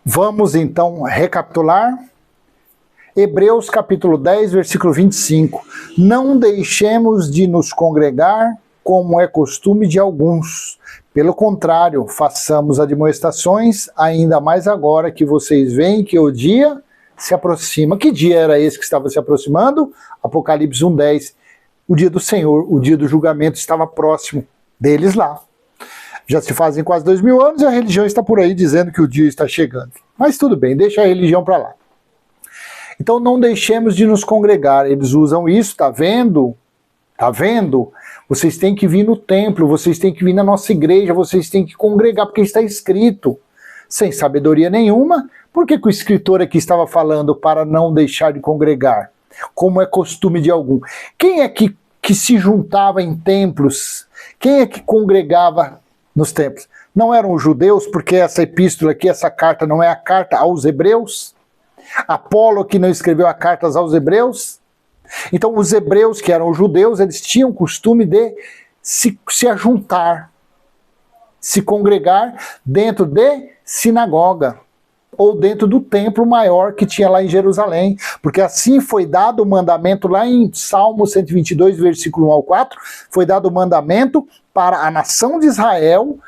Vamos então recapitular. Hebreus capítulo 10, versículo 25. Não deixemos de nos congregar, como é costume de alguns. Pelo contrário, façamos admoestações, ainda mais agora que vocês veem que o dia se aproxima. Que dia era esse que estava se aproximando? Apocalipse 1:10. O dia do Senhor, o dia do julgamento estava próximo deles lá. Já se fazem quase 2000 anos e a religião está por aí dizendo que o dia está chegando. Mas tudo bem, deixa a religião para lá. Então não deixemos de nos congregar. Eles usam isso, tá vendo? Tá vendo? Vocês têm que vir no templo, vocês têm que vir na nossa igreja, vocês têm que congregar, porque está escrito. Sem sabedoria nenhuma, por que o escritor aqui estava falando para não deixar de congregar? Como é costume de algum. Quem é que se juntava em templos? Quem é que congregava nos templos? Não eram os judeus, porque essa epístola aqui, essa carta não é a carta aos hebreus? Apolo que não escreveu a carta aos hebreus? Então os hebreus, que eram os judeus, eles tinham o costume de se ajuntar, se congregar dentro de sinagoga, ou dentro do templo maior que tinha lá em Jerusalém, porque assim foi dado o mandamento lá em Salmo 122, versículo 1 ao 4, foi dado o mandamento para a nação de Israel,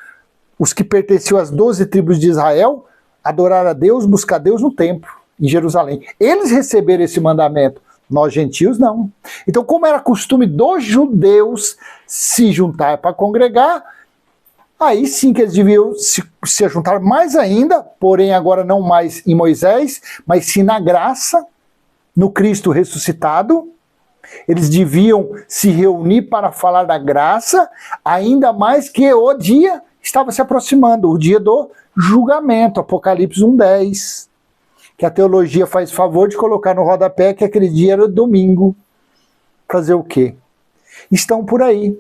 os que pertenciam às 12 tribos de Israel, adorar a Deus, buscar Deus no templo, em Jerusalém. Eles receberam esse mandamento, nós gentios não. Então, como era costume dos judeus se juntar para congregar, aí sim que eles deviam se juntar mais ainda, porém agora não mais em Moisés, mas sim na graça, no Cristo ressuscitado. Eles deviam se reunir para falar da graça, ainda mais que o dia estava se aproximando, o dia do julgamento, Apocalipse 1:10. Que a teologia faz favor de colocar no rodapé que aquele dia era domingo. Fazer o quê? Estão por aí.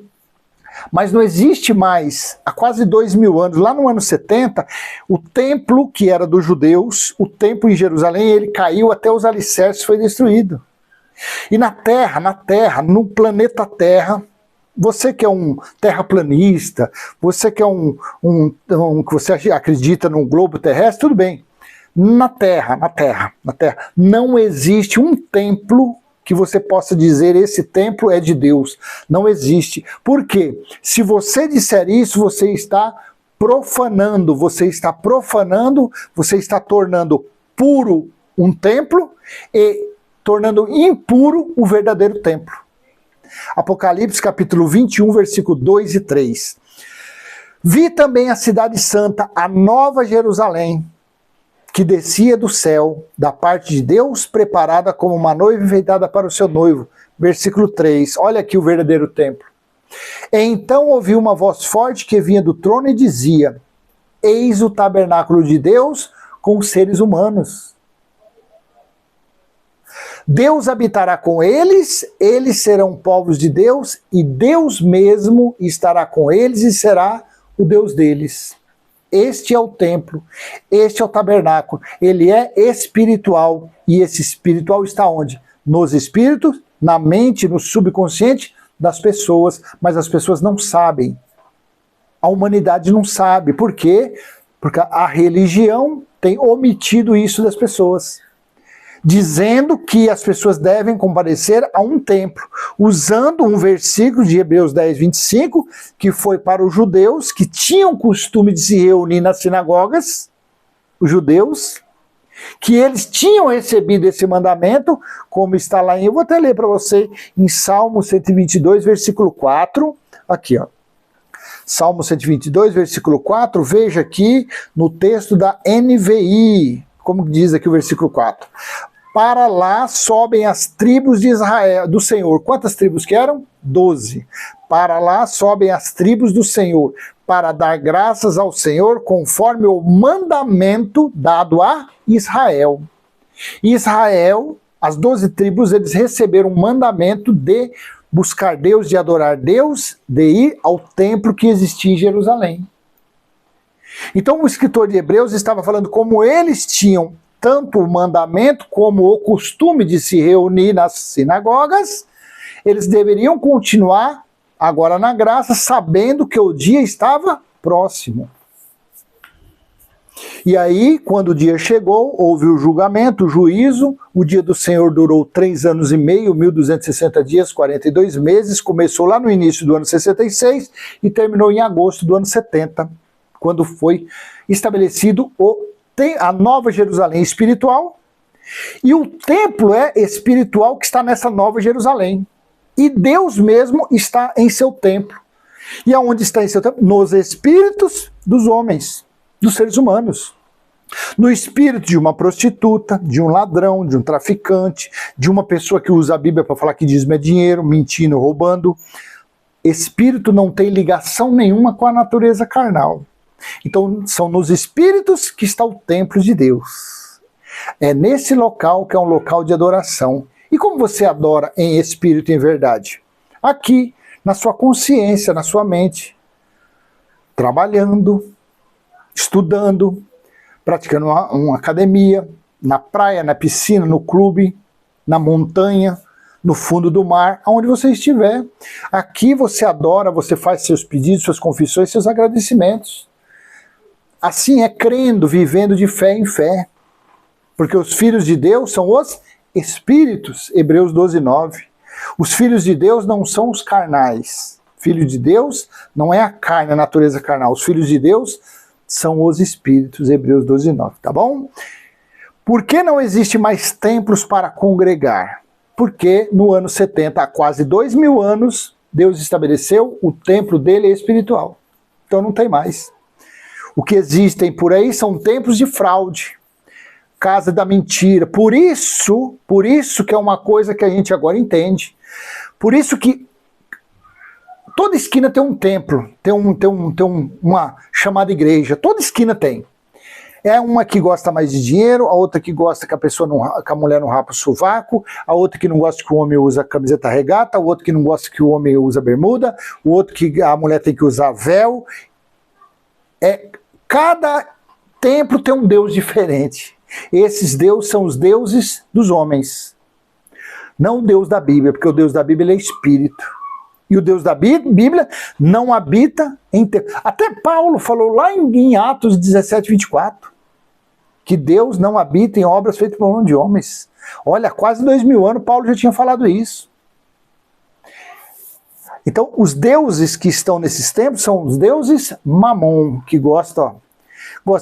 Mas não existe mais, há quase 2000 anos, lá no ano 70, o templo que era dos judeus, o templo em Jerusalém, ele caiu até os alicerces, foi destruído. E na Terra, no planeta Terra, você que é um terraplanista, você que é que você acredita num globo terrestre, tudo bem. Na Terra, não existe um templo que você possa dizer esse templo é de Deus. Não existe. Por quê? Se você disser isso, você está profanando, você está tornando puro um templo e tornando impuro o verdadeiro templo. Apocalipse capítulo 21, versículo 2 e 3. Vi também a cidade santa, a nova Jerusalém, que descia do céu, da parte de Deus, preparada como uma noiva enfeitada para o seu noivo. Versículo 3, olha aqui o verdadeiro templo. Então ouvi uma voz forte que vinha do trono e dizia: eis o tabernáculo de Deus com os seres humanos. Deus habitará com eles, eles serão povos de Deus, e Deus mesmo estará com eles e será o Deus deles. Este é o templo, este é o tabernáculo, ele é espiritual, e esse espiritual está onde? Nos espíritos, na mente, no subconsciente das pessoas, mas as pessoas não sabem. A humanidade não sabe. Por quê? Porque a religião tem omitido isso das pessoas, dizendo que as pessoas devem comparecer a um templo, usando um versículo de Hebreus 10, 25, que foi para os judeus, que tinham costume de se reunir nas sinagogas, os judeus, que eles tinham recebido esse mandamento, como está lá eu vou até ler para você, em Salmo 122, versículo 4, aqui ó, Salmo 122, versículo 4, veja aqui no texto da NVI, como diz aqui o versículo 4. Para lá sobem as tribos de Israel, do Senhor. Quantas tribos que eram? 12. Para lá sobem as tribos do Senhor, para dar graças ao Senhor, conforme o mandamento dado a Israel. Israel, as 12 tribos, eles receberam um mandamento de buscar Deus, de adorar Deus, de ir ao templo que existia em Jerusalém. Então o escritor de Hebreus estava falando como eles tinham tanto o mandamento como o costume de se reunir nas sinagogas, eles deveriam continuar agora na graça, sabendo que o dia estava próximo. E aí, quando o dia chegou, houve o julgamento, o juízo. O dia do Senhor durou 3 anos e meio, 1260 dias, 42 meses. Começou lá no início do ano 66 e terminou em agosto do ano 70, quando foi estabelecido a Nova Jerusalém espiritual. E o templo é espiritual que está nessa Nova Jerusalém. E Deus mesmo está em seu templo. E aonde está em seu templo? Nos espíritos dos homens, dos seres humanos. No espírito de uma prostituta, de um ladrão, de um traficante, de uma pessoa que usa a Bíblia para falar que dízimo é dinheiro, mentindo, roubando. Espírito não tem ligação nenhuma com a natureza carnal. Então são nos espíritos que está o templo de Deus. É nesse local que é um local de adoração. E como você adora em espírito e em verdade? Aqui, na sua consciência, na sua mente, trabalhando, estudando, praticando uma academia, na praia, na piscina, no clube, na montanha, no fundo do mar, aonde você estiver. Aqui você adora, você faz seus pedidos, suas confissões, seus agradecimentos. Assim é crendo, vivendo de fé em fé. Porque os filhos de Deus são os espíritos, Hebreus 12, 9. Os filhos de Deus não são os carnais. Filho de Deus não é a carne, a natureza carnal. Os filhos de Deus são os espíritos, Hebreus 12, 9, tá bom? Por que não existe mais templos para congregar? Porque no ano 70, há quase 2000 anos, Deus estabeleceu o templo dele espiritual. Então não tem mais. O que existem por aí são templos de fraude, casa da mentira. Por isso que é uma coisa que a gente agora entende. Por isso que toda esquina tem um templo, tem uma chamada igreja. Toda esquina tem. É uma que gosta mais de dinheiro, a outra que gosta que a mulher não rapa o sovaco, a outra que não gosta que o homem usa camiseta regata, a outra que não gosta que o homem usa bermuda, o outro que a mulher tem que usar véu. Cada templo tem um Deus diferente. Esses deuses são os deuses dos homens. Não o Deus da Bíblia, porque o Deus da Bíblia é espírito. E o Deus da Bíblia não habita em templo. Até Paulo falou lá em Atos 17, 24, que Deus não habita em obras feitas por mão de homens. Olha, há quase 2000 anos Paulo já tinha falado isso. Então, os deuses que estão nesses templos são os deuses mamon, que gosta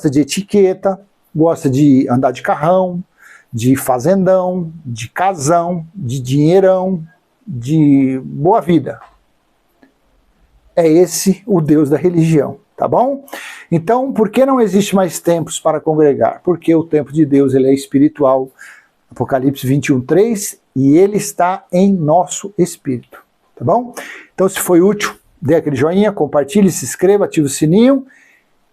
de etiqueta, gosta de andar de carrão, de fazendão, de casão, de dinheirão, de boa vida. É esse o Deus da religião, tá bom? Então, por que não existe mais templos para congregar? Porque o templo de Deus ele é espiritual, Apocalipse 21, 3, e ele está em nosso espírito, tá bom? Então, se foi útil, dê aquele joinha, compartilhe, se inscreva, ative o sininho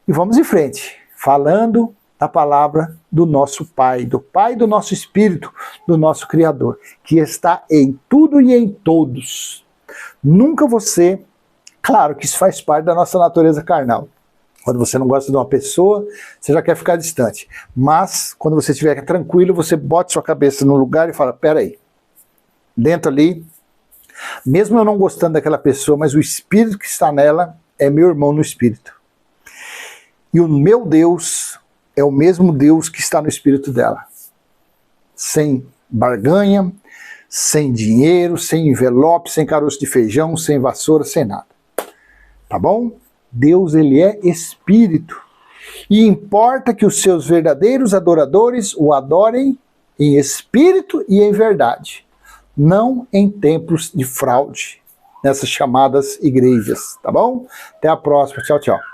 e vamos em frente, falando da palavra do nosso Pai do nosso Espírito, do nosso Criador, que está em tudo e em todos. Nunca você... Claro que isso faz parte da nossa natureza carnal. Quando você não gosta de uma pessoa, você já quer ficar distante. Mas, quando você estiver tranquilo, você bota sua cabeça no lugar e fala, peraí, dentro ali, mesmo eu não gostando daquela pessoa, mas o espírito que está nela é meu irmão no espírito. E o meu Deus é o mesmo Deus que está no espírito dela. Sem barganha, sem dinheiro, sem envelope, sem caroço de feijão, sem vassoura, sem nada. Tá bom? Deus, ele é espírito. E importa que os seus verdadeiros adoradores o adorem em espírito e em verdade. Não em templos de fraude, nessas chamadas igrejas. Tá bom? Até a próxima. Tchau, tchau.